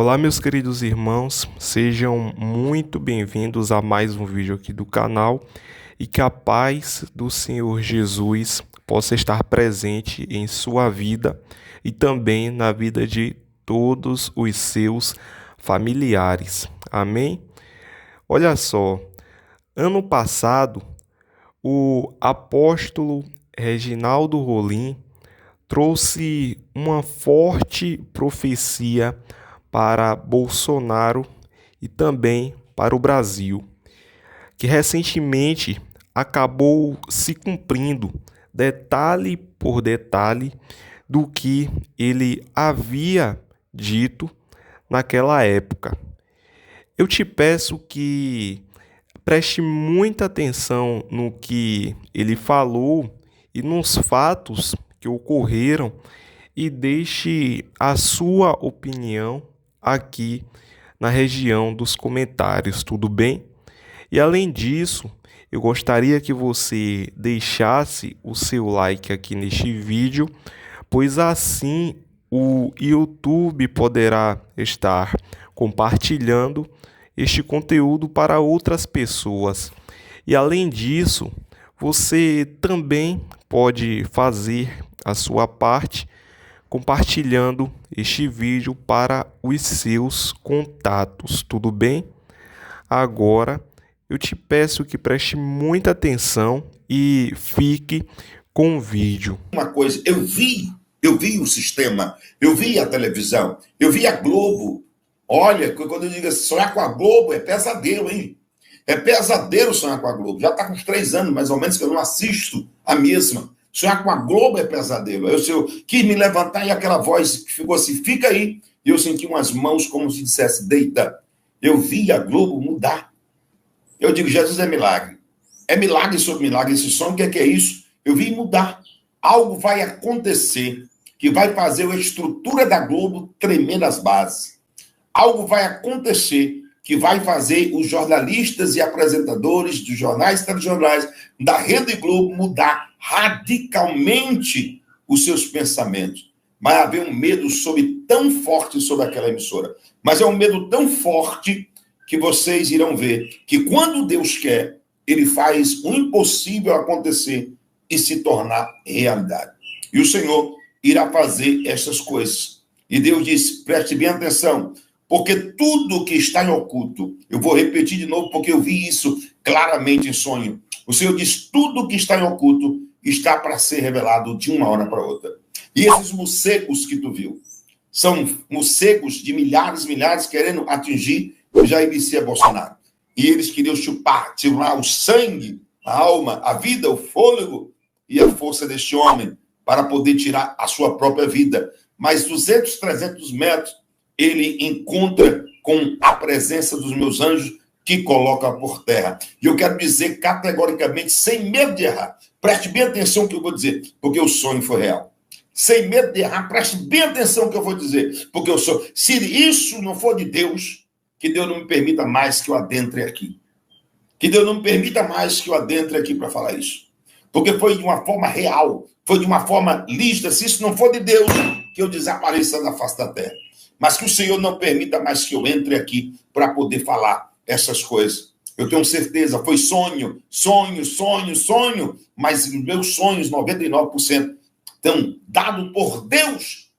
Olá, meus queridos irmãos, sejam muito bem-vindos a mais um vídeo aqui do canal e que a paz do Senhor Jesus possa estar presente em sua vida e também na vida de todos os seus familiares. Amém? Olha só, ano passado, o apóstolo Reginaldo Rolim trouxe uma forte profecia para Bolsonaro e também para o Brasil, que recentemente acabou se cumprindo detalhe por detalhe do que ele havia dito naquela época. Eu te peço que preste muita atenção no que ele falou e nos fatos que ocorreram e deixe a sua opinião aqui na região dos comentários, tudo bem? E além disso, eu gostaria que você deixasse o seu like aqui neste vídeo, pois assim o YouTube poderá estar compartilhando este conteúdo para outras pessoas. E além disso, você também pode fazer a sua parte compartilhando este vídeo para os seus contatos, tudo bem? Agora eu te peço que preste muita atenção e fique com o vídeo. Uma coisa, eu vi o sistema, eu vi a televisão, eu vi a Globo. Olha, quando eu digo sonhar com a Globo, é pesadelo, hein? É pesadelo sonhar com a Globo. Já está com uns 3 anos, mais ou menos, que eu não assisto a mesma. Sonhar com a Globo é pesadelo. Eu quis me levantar e aquela voz que ficou assim, fica aí. E eu senti umas mãos como se dissesse, deita. Eu vi a Globo mudar. Eu digo, Jesus é milagre. É milagre sobre milagre. Esse sonho, o que é isso? Eu vi mudar. Algo vai acontecer que vai fazer a estrutura da Globo tremer nas bases. Algo vai acontecer que vai fazer os jornalistas e apresentadores dos jornais e telejornais da Rede Globo mudar radicalmente os seus pensamentos. Vai haver um medo tão forte sobre aquela emissora. Mas é um medo tão forte que vocês irão ver que quando Deus quer, ele faz o impossível acontecer e se tornar realidade. E o Senhor irá fazer essas coisas. E Deus disse, preste bem atenção, porque tudo que está em oculto, eu vou repetir de novo, porque eu vi isso claramente em sonho. O Senhor diz, tudo que está em oculto está para ser revelado de uma hora para outra. E esses morcegos que tu viu, são morcegos de milhares querendo atingir o Jair Messias Bolsonaro. E eles queriam tirar o sangue, a alma, a vida, o fôlego e a força deste homem para poder tirar a sua própria vida. Mas 200, 300 metros, ele encontra com a presença dos meus anjos que coloca por terra. E eu quero dizer categoricamente, sem medo de errar, preste bem atenção no que eu vou dizer, porque o sonho foi real. Sem medo de errar, preste bem atenção no que eu vou dizer, porque eu sou. Se isso não for de Deus, que Deus não me permita mais que eu adentre aqui. Que Deus não me permita mais que eu adentre aqui para falar isso. Porque foi de uma forma real, foi de uma forma lícita. Se isso não for de Deus, que eu desapareça da face da terra. Mas que o Senhor não permita mais que eu entre aqui para poder falar essas coisas. Eu tenho certeza, foi sonho, mas os meus sonhos, 99%, estão dados por Deus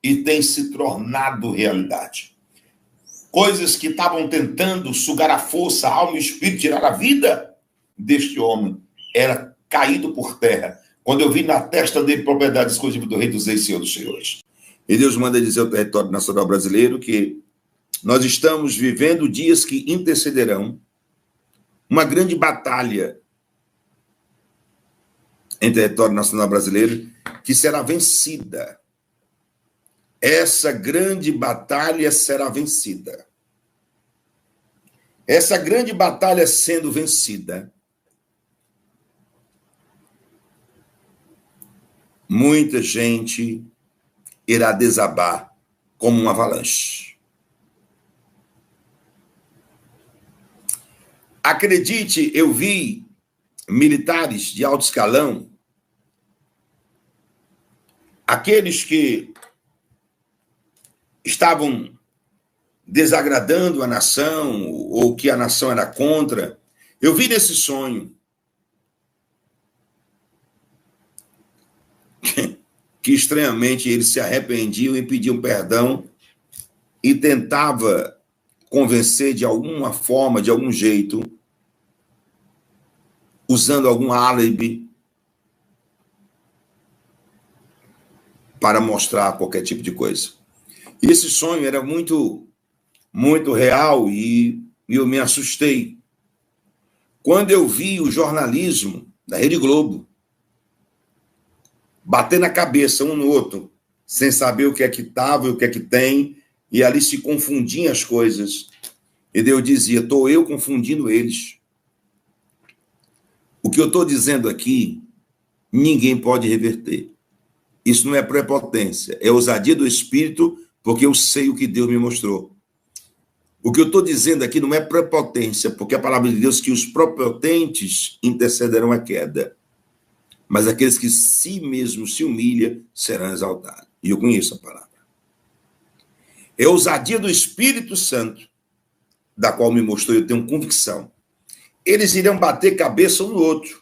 e têm se tornado realidade. Coisas que estavam tentando sugar a força, a alma e o espírito, tirar a vida deste homem, era caído por terra. Quando eu vi na testa dele propriedade exclusiva do Rei dos Reis e Senhor dos Senhores. E Deus manda dizer ao território nacional brasileiro que nós estamos vivendo dias que intercederão uma grande batalha em território nacional brasileiro que será vencida. Essa grande batalha será vencida. Essa grande batalha sendo vencida, muita gente irá desabar como uma avalanche. Acredite, eu vi militares de alto escalão, aqueles que estavam desagradando a nação, ou que a nação era contra. Eu vi nesse sonho que estranhamente eles se arrependiam e pediam perdão e tentava convencer de alguma forma, de algum jeito, usando algum álibi para mostrar qualquer tipo de coisa. E esse sonho era muito, muito real e eu me assustei. Quando eu vi o jornalismo da Rede Globo bater na cabeça um no outro, sem saber o que é que estava e o que é que tem, e ali se confundiam as coisas. E Deus dizia, estou eu confundindo eles. O que eu estou dizendo aqui, ninguém pode reverter. Isso não é prepotência, é ousadia do Espírito, porque eu sei o que Deus me mostrou. O que eu estou dizendo aqui não é prepotência, porque a palavra de Deus diz que os prepotentes intercederão a queda, mas aqueles que si mesmos se humilham serão exaltados. E eu conheço a palavra. É a ousadia do Espírito Santo, da qual me mostrou, eu tenho convicção. Eles irão bater cabeça um no outro.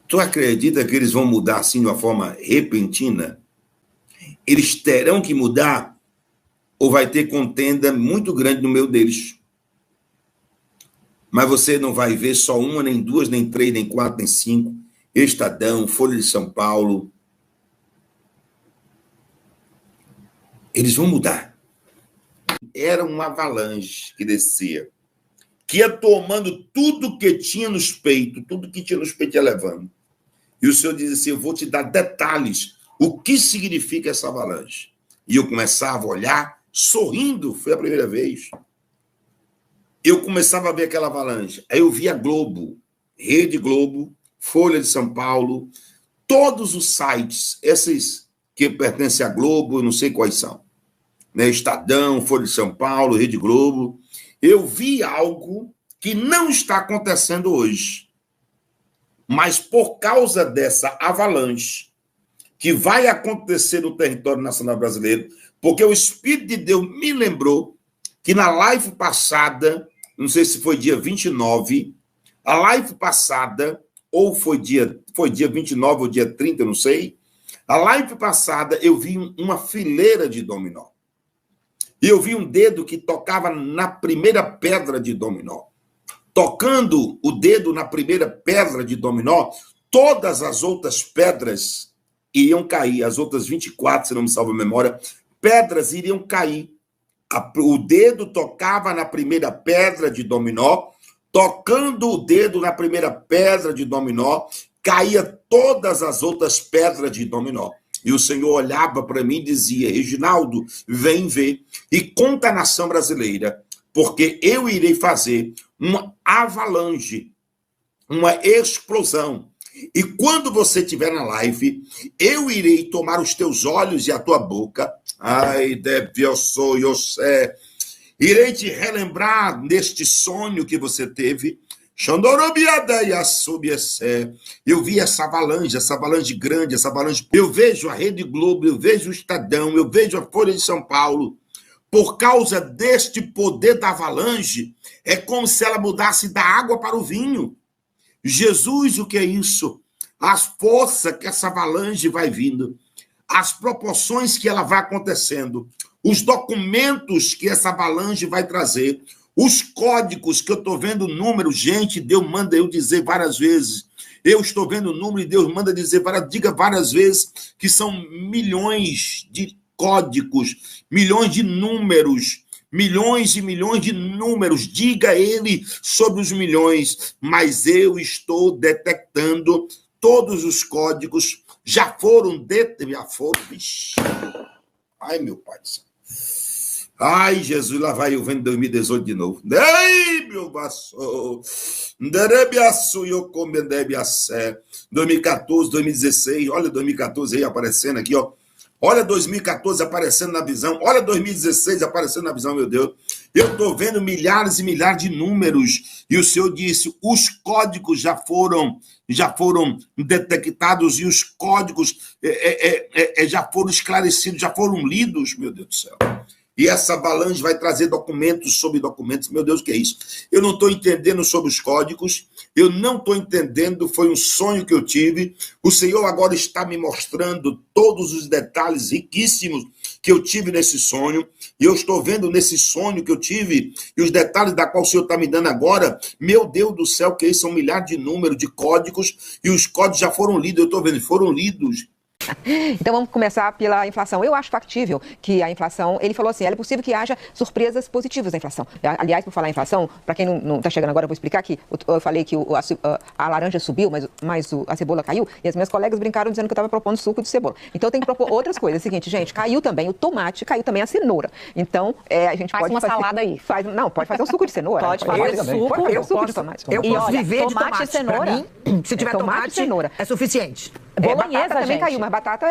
Tu acredita que eles vão mudar assim de uma forma repentina? Eles terão que mudar ou vai ter contenda muito grande no meio deles? Mas você não vai ver só uma, nem duas, nem três, nem quatro, nem cinco. Estadão, Folha de São Paulo. Eles vão mudar. Era uma avalanche que descia, que ia tomando tudo que tinha nos peitos, tudo que tinha nos peitos ia levando. E o Senhor diz assim, eu vou te dar detalhes, o que significa essa avalanche. E eu começava a olhar, sorrindo, foi a primeira vez. Eu começava a ver aquela avalanche. Aí eu via Globo, Rede Globo, Folha de São Paulo, todos os sites, esses que pertencem à Globo, eu não sei quais são, né? Estadão, Folha de São Paulo, Rede Globo. Eu vi algo que não está acontecendo hoje. Mas por causa dessa avalanche que vai acontecer no território nacional brasileiro, porque o Espírito de Deus me lembrou que na live passada, não sei se foi dia 29, a live passada, ou foi dia 29 ou dia 30, não sei, a live passada eu vi uma fileira de dominó. E eu vi um dedo que tocava na primeira pedra de dominó. Tocando o dedo na primeira pedra de dominó, todas as outras pedras iriam cair, as outras 24, se não me salvo a memória, pedras iriam cair. O dedo tocava na primeira pedra de dominó, tocando o dedo na primeira pedra de dominó, caía todas as outras pedras de dominó. E o Senhor olhava para mim e dizia, Reginaldo, vem ver e conta a nação brasileira, porque eu irei fazer uma avalanche, uma explosão. E quando você estiver na live, eu irei tomar os teus olhos e a tua boca. Ai, eu sei. Irei te relembrar neste sonho que você teve. Eu vi essa avalanche grande, essa avalanche. Eu vejo a Rede Globo, eu vejo o Estadão, eu vejo a Folha de São Paulo. Por causa deste poder da avalanche, é como se ela mudasse da água para o vinho. Jesus, o que é isso? As forças que essa avalanche vai vindo, as proporções que ela vai acontecendo, os documentos que essa avalanche vai trazer, os códigos que eu estou vendo número, gente, Deus manda eu dizer várias vezes. Eu estou vendo o número e Deus manda dizer diga várias vezes que são milhões de códigos, milhões de números, milhões e milhões de números. Diga ele sobre os milhões, mas eu estou detectando todos os códigos, já foram. Vixe. Ai, meu pai do céu. Ai, Jesus, lá vai eu vendo 2018 de novo. Ei, meu vassou. 2014, 2016, olha 2014 aí aparecendo aqui, ó. Olha 2014 aparecendo na visão. Olha 2016 aparecendo na visão, meu Deus. Eu estou vendo milhares e milhares de números. E o Senhor disse, os códigos já foram detectados e os códigos já foram esclarecidos, já foram lidos, meu Deus do céu. E essa avalanche vai trazer documentos sobre documentos. Meu Deus, o que é isso? Eu não estou entendendo sobre os códigos. Eu não estou entendendo. Foi um sonho que eu tive. O Senhor agora está me mostrando todos os detalhes riquíssimos que eu tive nesse sonho. E eu estou vendo nesse sonho que eu tive e os detalhes da qual o Senhor está me dando agora. Meu Deus do céu, que isso são milhares de números de códigos. E os códigos já foram lidos. Eu estou vendo, foram lidos. Então vamos começar pela inflação. Eu acho factível que a inflação, ele falou assim, é possível que haja surpresas positivas da inflação. Aliás, por falar em inflação, para quem não está chegando agora, eu vou explicar que eu falei que a laranja subiu, mas a cebola caiu, e as minhas colegas brincaram dizendo que eu estava propondo suco de cebola. Então eu tenho que propor outras coisas. É o seguinte, gente, caiu também o tomate, caiu também a cenoura. Então a gente faz pode uma fazer, salada aí. Pode fazer um suco de cenoura. Pode fazer suco. Pode fazer um suco de tomate. Eu posso viver de tomate e cenoura. Pra mim, se tiver tomate e cenoura. é suficiente. Bolonhesa, batata também gente. caiu, mas batata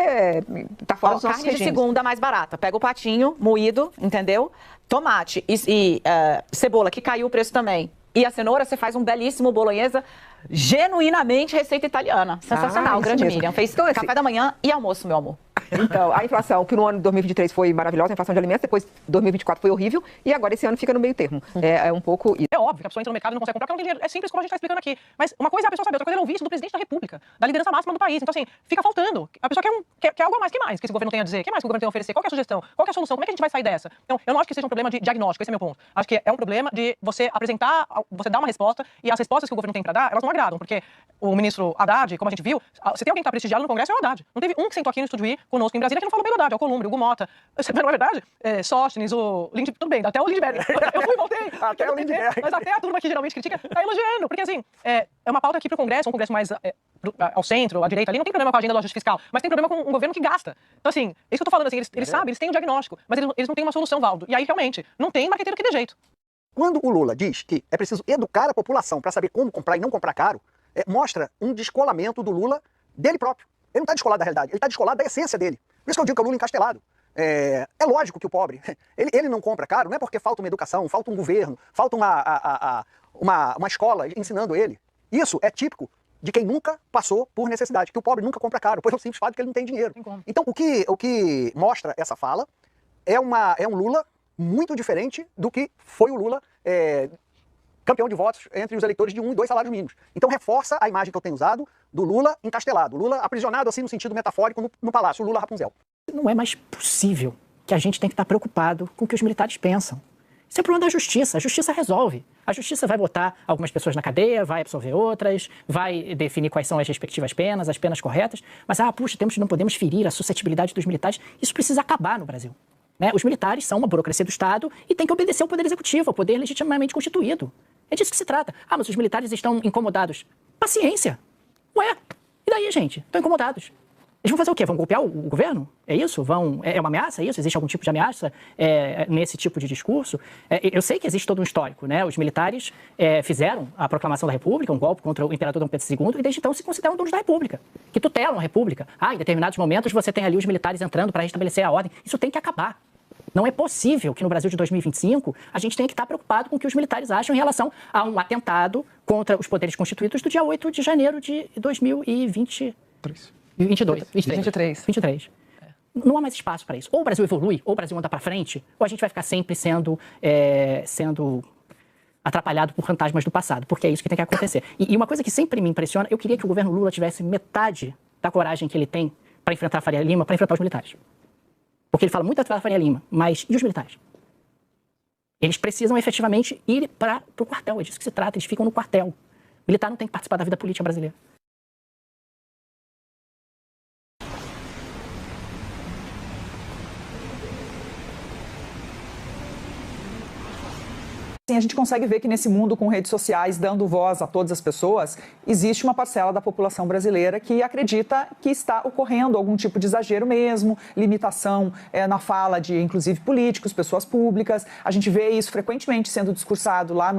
tá fora dos nossos Carne de regimes. segunda mais barata. Pega o patinho moído, entendeu? Tomate e cebola, que caiu o preço também. E a cenoura, você faz um belíssimo bolonhesa, genuinamente receita italiana. Sensacional, isso grande mesmo. Miriam. Fez Então, café da manhã e almoço, meu amor. Então, a inflação, que no ano de 2023 foi maravilhosa, a inflação de alimentos, depois 2024 foi horrível, e agora esse ano fica no meio termo. É um pouco isso. É óbvio que a pessoa entra no mercado e não consegue comprar porque não tem dinheiro. É simples como a gente está explicando aqui. Mas uma coisa é a pessoa saber, outra coisa é ouvir isso do presidente da República, da liderança máxima do país. Então, assim, fica faltando. A pessoa quer algo a mais. Que mais que esse governo tem a dizer? Que mais que o governo tem a oferecer? Qual que é a sugestão? Qual que é a solução? Como é que a gente vai sair dessa? Então, eu não acho que seja um problema de diagnóstico, esse é meu ponto. Acho que é um problema de você apresentar, você dar uma resposta, e as respostas que o governo tem para dar, elas não agradam, porque o ministro Haddad, como a gente viu, se tem alguém que está prestigiado no Congresso, é o Haddad. Não teve um que sentou aqui no Estúdio I conosco em Brasília que não falou bem do Haddad, é o Columbre, o Gumota. Não é verdade? Sóstenes, o Lindbergh, tudo bem, até o Lindbergh. Eu fui e voltei. Até o Lindbergh. Mas até a turma que geralmente critica tá elogiando, porque assim, é uma pauta aqui pro Congresso, um Congresso mais ao centro, à direita ali, não tem problema com a agenda do ajuste fiscal, mas tem problema com um governo que gasta. Então assim, é isso que eu tô falando, assim, eles sabem, eles têm um diagnóstico, mas eles não têm uma solução, Valdo. E aí, realmente, não tem marqueteiro que dê jeito. Quando o Lula diz que é preciso educar a população para saber como comprar e não comprar caro, mostra um descolamento do Lula dele próprio. Ele não está descolado da realidade, ele está descolado da essência dele. Por isso que eu digo que é o Lula encastelado. É lógico que o pobre, ele não compra caro, não é porque falta uma educação, falta um governo, falta uma escola ensinando ele. Isso é típico de quem nunca passou por necessidade, que o pobre nunca compra caro, pois é o simples fato que ele não tem dinheiro. Então, o que mostra essa fala é um Lula muito diferente do que foi o Lula campeão de votos entre os eleitores de 1 e 2 salários mínimos. Então reforça a imagem que eu tenho usado do Lula encastelado, o Lula aprisionado assim no sentido metafórico no palácio, o Lula Rapunzel. Não é mais possível que a gente tem que estar preocupado com o que os militares pensam. Isso é problema da justiça. A justiça resolve. A justiça vai botar algumas pessoas na cadeia, vai absolver outras, vai definir quais são as respectivas penas, as penas corretas. Mas, puxa, não podemos ferir a suscetibilidade dos militares. Isso precisa acabar no Brasil. Né? Os militares são uma burocracia do Estado e tem que obedecer ao Poder Executivo, ao poder legitimamente constituído. É disso que se trata. Mas os militares estão incomodados. Paciência. Ué, e daí, gente? Estão incomodados. Eles vão fazer o quê? Vão golpear o governo? É isso? É uma ameaça? É isso? Existe algum tipo de ameaça nesse tipo de discurso? Eu sei que existe todo um histórico, né? Os militares fizeram a proclamação da República, um golpe contra o imperador Dom Pedro II, e desde então se consideram donos da República, que tutelam a República. Em determinados momentos você tem ali os militares entrando para restabelecer a ordem. Isso tem que acabar. Não é possível que no Brasil de 2025 a gente tenha que estar preocupado com o que os militares acham em relação a um atentado contra os poderes constituídos do dia 8 de janeiro de 2023. 23. Não há mais espaço para isso. Ou o Brasil evolui, ou o Brasil anda para frente, ou a gente vai ficar sempre sendo atrapalhado por fantasmas do passado, porque é isso que tem que acontecer. E uma coisa que sempre me impressiona, eu queria que o governo Lula tivesse metade da coragem que ele tem para enfrentar a Faria Lima, para enfrentar os militares. Porque ele fala muito da Faria Lima, mas e os militares? Eles precisam efetivamente ir para o quartel, é disso que se trata, eles ficam no quartel. O militar não tem que participar da vida política brasileira. A gente consegue ver que nesse mundo com redes sociais dando voz a todas as pessoas, existe uma parcela da população brasileira que acredita que está ocorrendo algum tipo de exagero mesmo, limitação na fala de, inclusive, políticos, pessoas públicas. A gente vê isso frequentemente sendo discursado lá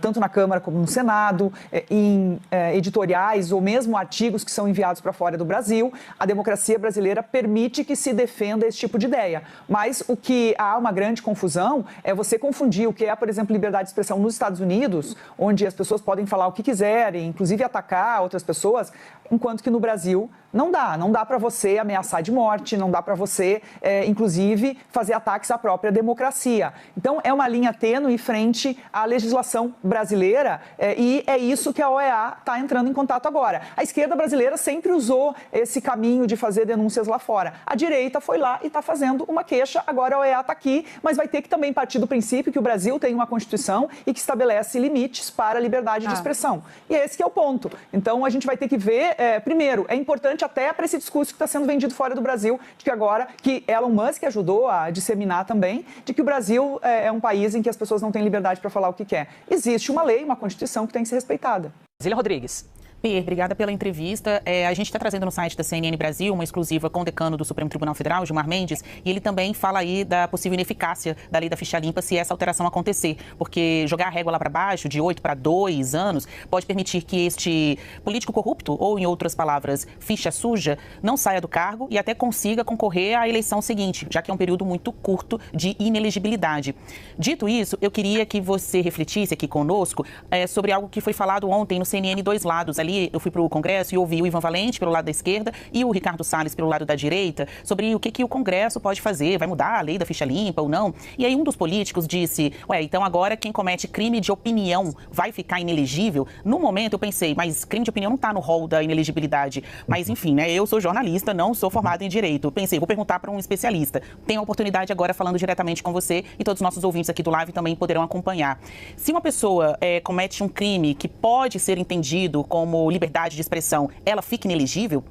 tanto na Câmara como no Senado, em editoriais ou mesmo artigos que são enviados para fora do Brasil. A democracia brasileira permite que se defenda esse tipo de ideia. Mas o que há uma grande confusão é você confundir o que é, por exemplo, liberdade de expressão nos Estados Unidos, onde as pessoas podem falar o que quiserem, inclusive atacar outras pessoas, enquanto que no Brasil não dá para você ameaçar de morte, não dá para você, inclusive, fazer ataques à própria democracia. Então, é uma linha tênue frente à legislação brasileira e é isso que a OEA está entrando em contato agora. A esquerda brasileira sempre usou esse caminho de fazer denúncias lá fora. A direita foi lá e está fazendo uma queixa, agora a OEA está aqui, mas vai ter que também partir do princípio que o Brasil tem uma Constituição e que estabelece limites para a liberdade de expressão. E esse que é o ponto. Então, a gente vai ter que ver, primeiro, é importante até para esse discurso que está sendo vendido fora do Brasil, de que agora, que Elon Musk ajudou a disseminar também, de que o Brasil é um país em que as pessoas não têm liberdade para falar o que quer. Existe uma lei, uma Constituição que tem que ser respeitada. Zília Rodrigues. Pierre, obrigada pela entrevista. A gente está trazendo no site da CNN Brasil uma exclusiva com o decano do Supremo Tribunal Federal, Gilmar Mendes, e ele também fala aí da possível ineficácia da lei da ficha limpa se essa alteração acontecer, porque jogar a régua lá para baixo, de 8 para 2 anos, pode permitir que este político corrupto, ou em outras palavras, ficha suja, não saia do cargo e até consiga concorrer à eleição seguinte, já que é um período muito curto de inelegibilidade. Dito isso, eu queria que você refletisse aqui conosco sobre algo que foi falado ontem no CNN Dois Lados. Ali eu fui para o Congresso e ouvi o Ivan Valente pelo lado da esquerda e o Ricardo Salles pelo lado da direita sobre o que o Congresso pode fazer, vai mudar a lei da ficha limpa ou não. E aí um dos políticos disse, então agora quem comete crime de opinião vai ficar inelegível? No momento eu pensei, mas crime de opinião não está no rol da inelegibilidade. Mas enfim, né, eu sou jornalista, não sou formado em direito. Pensei, vou perguntar para um especialista. Tenho a oportunidade agora falando diretamente com você e todos os nossos ouvintes aqui do live também poderão acompanhar. Se uma pessoa comete um crime que pode ser entendido como liberdade de expressão, ela fica inelegível?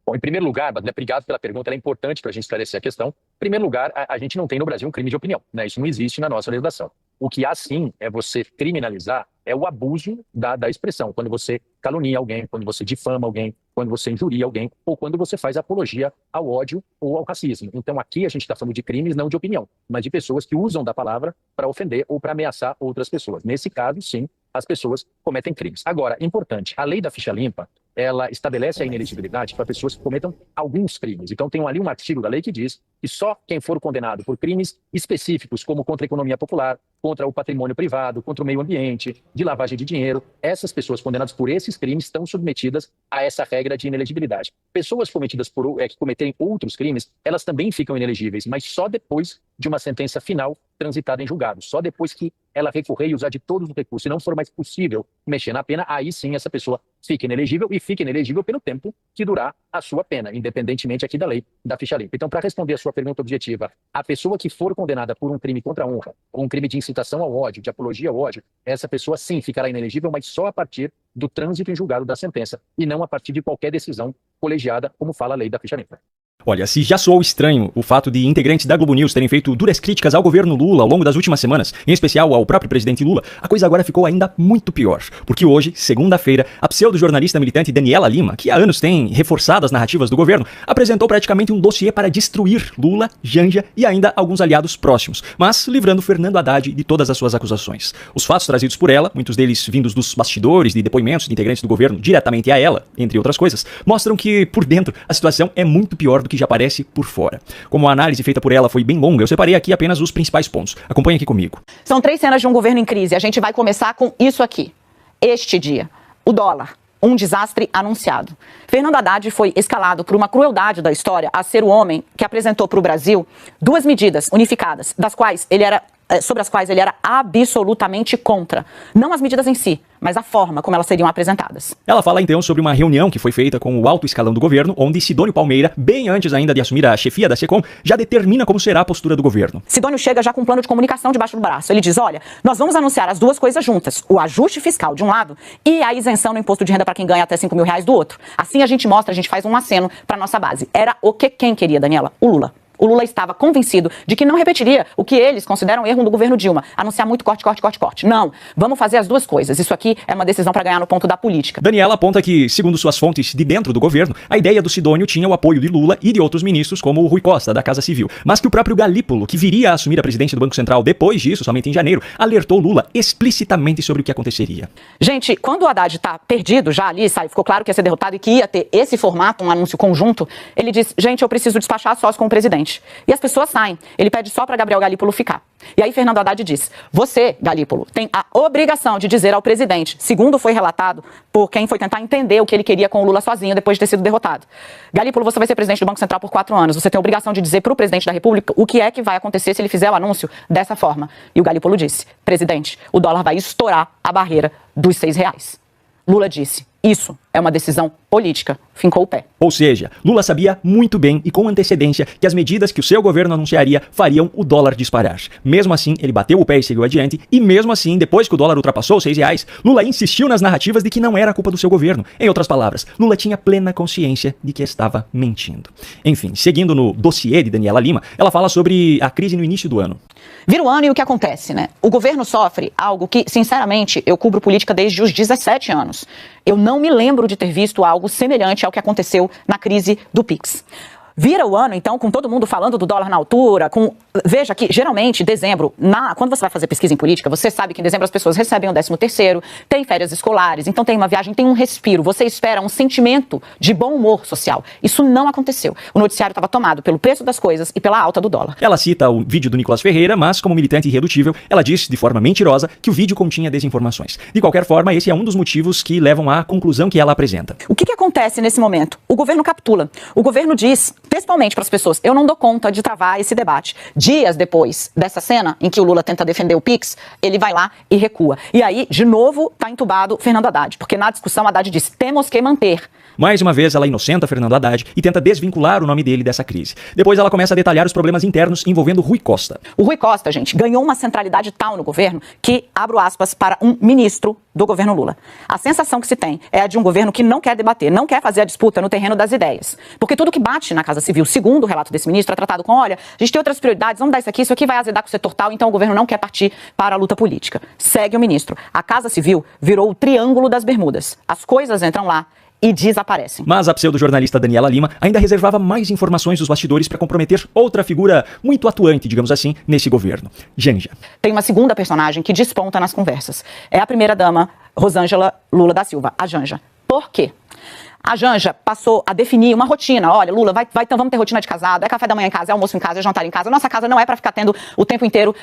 Bom, em primeiro lugar, Badilha, obrigado pela pergunta, ela é importante para a gente esclarecer a questão. Em primeiro lugar, a gente não tem no Brasil um crime de opinião, né? Isso não existe na nossa legislação. O que há sim é você criminalizar o abuso da expressão, quando você calunia alguém, quando você difama alguém, quando você injuria alguém, ou quando você faz apologia ao ódio ou ao racismo. Então aqui a gente está falando de crimes não de opinião, mas de pessoas que usam da palavra para ofender ou para ameaçar outras pessoas. Nesse caso, sim, as pessoas cometem crimes. Agora, importante, a lei da ficha limpa, ela estabelece a inelegibilidade para pessoas que cometam alguns crimes. Então tem ali um artigo da lei que diz que só quem for condenado por crimes específicos, como contra a economia popular, contra o patrimônio privado, contra o meio ambiente, de lavagem de dinheiro, essas pessoas condenadas por esses crimes estão submetidas a essa regra de inelegibilidade. Pessoas cometidas que cometerem outros crimes, elas também ficam inelegíveis, mas só depois de uma sentença final transitada em julgado. Só depois que ela recorrer e usar de todos os recursos, se não for mais possível mexer na pena, aí sim essa pessoa fica inelegível e fica inelegível pelo tempo que durar a sua pena, independentemente aqui da lei da ficha limpa. Então, para responder a sua pergunta objetiva, a pessoa que for condenada por um crime contra a honra, ou um crime de incitação ao ódio, de apologia ao ódio, essa pessoa sim ficará inelegível, mas só a partir do trânsito em julgado da sentença, e não a partir de qualquer decisão colegiada, como fala a lei da ficha limpa. Olha, se já soou estranho o fato de integrantes da Globo News terem feito duras críticas ao governo Lula ao longo das últimas semanas, em especial ao próprio presidente Lula, a coisa agora ficou ainda muito pior. Porque hoje, segunda-feira, a pseudo-jornalista militante Daniela Lima, que há anos tem reforçado as narrativas do governo, apresentou praticamente um dossiê para destruir Lula, Janja e ainda alguns aliados próximos, mas livrando Fernando Haddad de todas as suas acusações. Os fatos trazidos por ela, muitos deles vindos dos bastidores de depoimentos de integrantes do governo diretamente a ela, entre outras coisas, mostram que, por dentro, a situação é muito pior do que já parece por fora. Como a análise feita por ela foi bem longa, eu separei aqui apenas os principais pontos. Acompanhe aqui comigo. São 3 cenas de um governo em crise. A gente vai começar com isso aqui. Este dia, o dólar. Um desastre anunciado. Fernando Haddad foi escalado por uma crueldade da história a ser o homem que apresentou para o Brasil 2 medidas unificadas, sobre as quais ele era absolutamente contra. Não as medidas em si, mas a forma como elas seriam apresentadas. Ela fala então sobre uma reunião que foi feita com o alto escalão do governo, onde Sidônio Palmeira, bem antes ainda de assumir a chefia da SECOM, já determina como será a postura do governo. Sidônio chega já com um plano de comunicação debaixo do braço. Ele diz, olha, nós vamos anunciar as duas coisas juntas, o ajuste fiscal de um lado e a isenção no imposto de renda para quem ganha até R$5.000 do outro. Assim a gente mostra, a gente faz um aceno para nossa base. Era o que quem queria, Daniela? O Lula. O Lula estava convencido de que não repetiria o que eles consideram erro do governo Dilma, anunciar muito corte. Não, vamos fazer as duas coisas. Isso aqui é uma decisão para ganhar no ponto da política. Daniela aponta que, segundo suas fontes de dentro do governo, a ideia do Sidônio tinha o apoio de Lula e de outros ministros, como o Rui Costa, da Casa Civil. Mas que o próprio Galípolo, que viria a assumir a presidência do Banco Central depois disso, somente em janeiro, alertou Lula explicitamente sobre o que aconteceria. Gente, quando o Haddad tá perdido já ali, sabe, ficou claro que ia ser derrotado e que ia ter esse formato, um anúncio conjunto, ele diz, gente, eu preciso despachar sós com o presidente. E as pessoas saem. Ele pede só para Gabriel Galípolo ficar. E aí Fernando Haddad diz, você, Galípolo, tem a obrigação de dizer ao presidente, segundo foi relatado por quem foi tentar entender o que ele queria com o Lula sozinho depois de ter sido derrotado. Galípolo, você vai ser presidente do Banco Central por 4 anos. Você tem a obrigação de dizer para o presidente da República o que é que vai acontecer se ele fizer o anúncio dessa forma. E o Galípolo disse, presidente, o dólar vai estourar a barreira dos R$6. Lula disse, isso é uma decisão política, fincou o pé. Ou seja, Lula sabia muito bem e com antecedência que as medidas que o seu governo anunciaria fariam o dólar disparar. Mesmo assim, ele bateu o pé e seguiu adiante, e mesmo assim, depois que o dólar ultrapassou os R$6, Lula insistiu nas narrativas de que não era culpa do seu governo. Em outras palavras, Lula tinha plena consciência de que estava mentindo. Enfim, seguindo no dossiê de Daniela Lima, ela fala sobre a crise no início do ano. Vira o ano e o que acontece, né? O governo sofre algo que, sinceramente, eu cubro política desde os 17 anos. Eu não me lembro de ter visto algo semelhante ao que aconteceu na crise do Pix. Vira o ano, então, com todo mundo falando do dólar na altura, veja que, geralmente, dezembro, quando você vai fazer pesquisa em política, você sabe que em dezembro as pessoas recebem o 13º, tem férias escolares, então tem uma viagem, tem um respiro, você espera um sentimento de bom humor social. Isso não aconteceu. O noticiário estava tomado pelo preço das coisas e pela alta do dólar. Ela cita o vídeo do Nicolas Ferreira, mas, como militante irredutível, ela diz, de forma mentirosa, que o vídeo continha desinformações. De qualquer forma, esse é um dos motivos que levam à conclusão que ela apresenta. O que acontece nesse momento? O governo capitula. O governo diz, principalmente para as pessoas, eu não dou conta de travar esse debate. Dias depois dessa cena em que o Lula tenta defender o Pix, ele vai lá e recua. E aí, de novo, está entubado Fernando Haddad, porque na discussão Haddad diz, temos que manter. Mais uma vez, ela inocenta Fernando Haddad e tenta desvincular o nome dele dessa crise. Depois ela começa a detalhar os problemas internos envolvendo Rui Costa. O Rui Costa, gente, ganhou uma centralidade tal no governo que, abro aspas, para um ministro do governo Lula. A sensação que se tem é a de um governo que não quer debater, não quer fazer a disputa no terreno das ideias. Porque tudo que bate na Casa Civil, segundo o relato desse ministro, é tratado com, olha, a gente tem outras prioridades, vamos dar isso aqui vai azedar com o setor tal, então o governo não quer partir para a luta política. Segue o ministro. A Casa Civil virou o Triângulo das Bermudas. As coisas entram lá e desaparecem. Mas a pseudo-jornalista Daniela Lima ainda reservava mais informações dos bastidores para comprometer outra figura muito atuante, digamos assim, nesse governo. Janja. Tem uma segunda personagem que desponta nas conversas. É a primeira-dama Rosângela Lula da Silva, a Janja. Por quê? A Janja passou a definir uma rotina. Olha, Lula, então vamos ter rotina de casado, é café da manhã em casa, é almoço em casa, é jantar em casa. Nossa casa não é para ficar tendo o tempo inteiro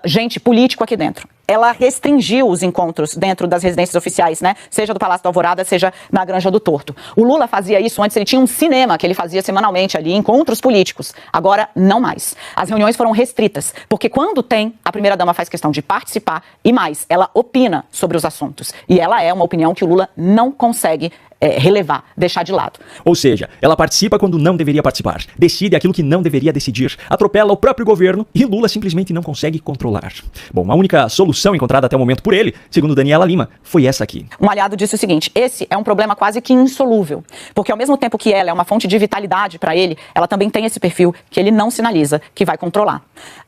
gente político aqui dentro. Ela restringiu os encontros dentro das residências oficiais, né? Seja do Palácio da Alvorada, seja na Granja do Torto. O Lula fazia isso antes, ele tinha um cinema que ele fazia semanalmente ali, encontros políticos. Agora, não mais. As reuniões foram restritas, porque quando tem, a primeira-dama faz questão de participar e mais, ela opina sobre os assuntos. E ela é uma opinião que o Lula não consegue relevar, deixar de lado. Ou seja, ela participa quando não deveria participar, decide aquilo que não deveria decidir, atropela o próprio governo e Lula simplesmente não consegue controlar. Bom, a única solução encontrada até o momento por ele, segundo Daniela Lima, foi essa aqui. Um aliado disse o seguinte, esse é um problema quase que insolúvel, porque ao mesmo tempo que ela é uma fonte de vitalidade para ele, ela também tem esse perfil que ele não sinaliza que vai controlar.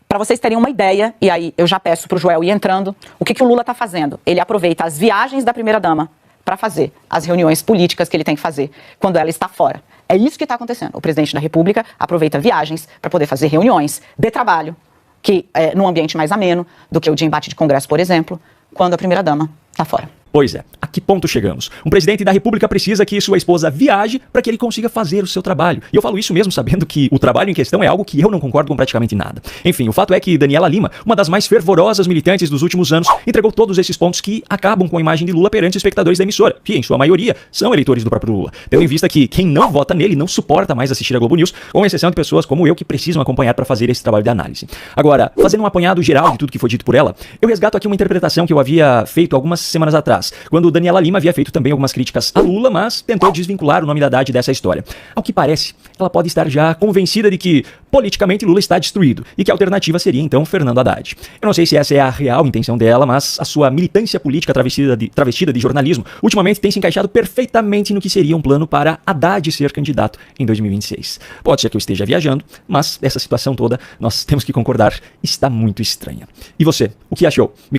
Para vocês terem uma ideia, e aí eu já peço para o Joel ir entrando, o que o Lula está fazendo? Ele aproveita as viagens da primeira-dama para fazer as reuniões políticas que ele tem que fazer quando ela está fora. É isso que está acontecendo. O presidente da República aproveita viagens para poder fazer reuniões de trabalho, que é num ambiente mais ameno do que o de embate de Congresso, por exemplo, quando a primeira-dama está fora. Pois é, a que ponto chegamos? Um presidente da República precisa que sua esposa viaje para que ele consiga fazer o seu trabalho. E eu falo isso mesmo sabendo que o trabalho em questão é algo que eu não concordo com praticamente nada. Enfim, o fato é que Daniela Lima, uma das mais fervorosas militantes dos últimos anos, entregou todos esses pontos que acabam com a imagem de Lula perante os espectadores da emissora, que em sua maioria são eleitores do próprio Lula. Tendo em vista que quem não vota nele não suporta mais assistir a Globo News, com exceção de pessoas como eu que precisam acompanhar para fazer esse trabalho de análise. Agora, fazendo um apanhado geral de tudo que foi dito por ela, eu resgato aqui uma interpretação que eu havia feito algumas semanas atrás, atrás, quando Daniela Lima havia feito também algumas críticas a Lula, mas tentou desvincular o nome da Haddad dessa história. Ao que parece, ela pode estar já convencida de que politicamente Lula está destruído e que a alternativa seria então Fernando Haddad. Eu não sei se essa é a real intenção dela, mas a sua militância política travestida de jornalismo ultimamente tem se encaixado perfeitamente no que seria um plano para Haddad ser candidato em 2026. Pode ser que eu esteja viajando, mas essa situação toda, nós temos que concordar, está muito estranha. E você, o que achou? Me